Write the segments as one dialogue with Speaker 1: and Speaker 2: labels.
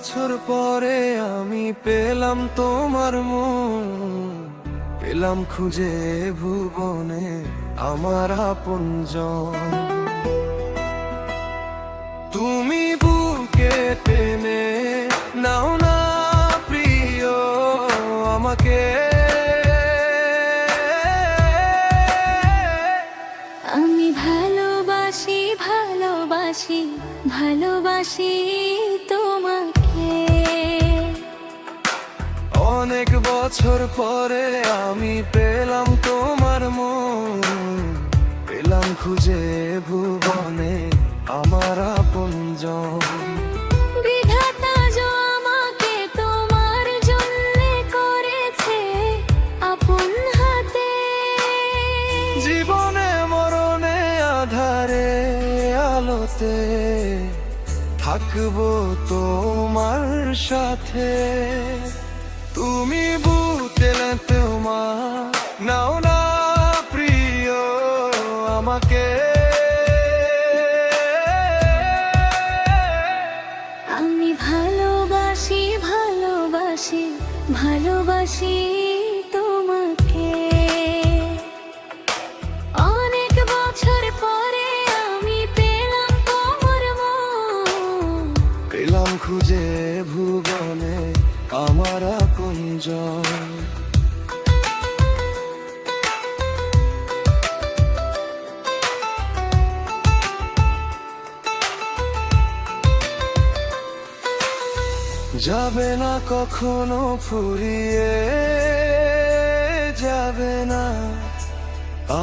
Speaker 1: বছর পরে আমি পেলাম তোমার মন, পেলাম খুঁজে ভুবনে আমার আপনজন। তুমি বুকে টেনে নাও না প্রিয় আমাকে,
Speaker 2: আমি ভালোবাসি ভালোবাসি ভালোবাসি তোমাকে।
Speaker 1: অনেক বছর পরে আমি পেলাম তোমার মন, পেলাম খুঁজে ভুবনে আমার আপনজন।
Speaker 2: বিধাতা যে আমাকে তোমার জন্যে করেছে আপন হাতে,
Speaker 1: জীবনে মরণে আধারে আলোতে থাকবো তোমার সাথে। তুমি বুকে তোমার নাও না প্রিয় আমাকে,
Speaker 2: আমি ভালোবাসি ভালোবাসি ভালোবাসি তোমাকে। অনেক বছর পরে আমি পেলাম তোমার মন,
Speaker 1: পেলাম খুঁজে ভুবনে আমার আপনজন। যাবে না কখনো ফুরিয়ে যাবে না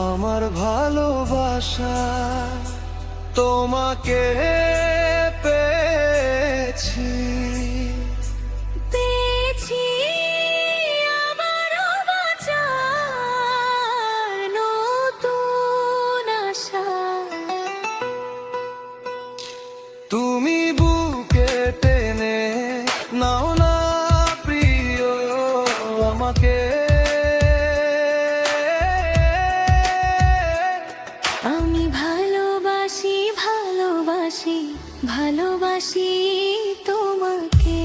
Speaker 1: আমার ভালোবাসা, তোমাকে পেয়েছি
Speaker 2: পেয়েছি আবারও বাঁচার নতুন আশা।
Speaker 1: তুমি বুকে টেনে নাও না প্রিয় আমাকে,
Speaker 2: আমি ভালোবাসি ভালোবাসি ভালোবাসি তোমাকে।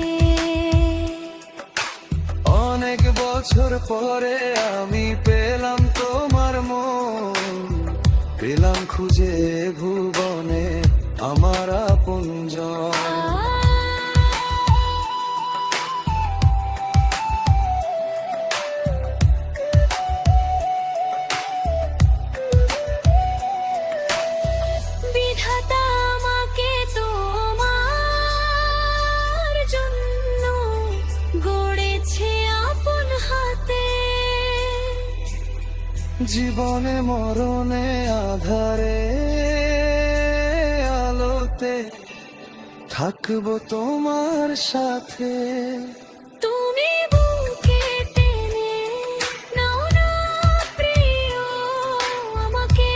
Speaker 1: অনেক বছর পরে আমি পেলাম তোমার মন, পেলাম খুঁজে ভুবনে আমার আপনজন।
Speaker 2: বিধাতা আমাকে তোমার জন্য গড়েছে আপন হাতে,
Speaker 1: জীবনে মরণে আধারে আলোতে থাকবো তোমার সাথে।
Speaker 2: তুমি বুকে টেনে নাও না প্রিয় আমাকে,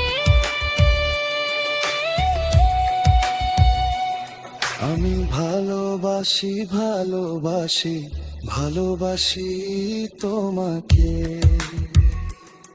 Speaker 1: আমি ভালোবাসি ভালোবাসি ভালোবাসি তোমাকে।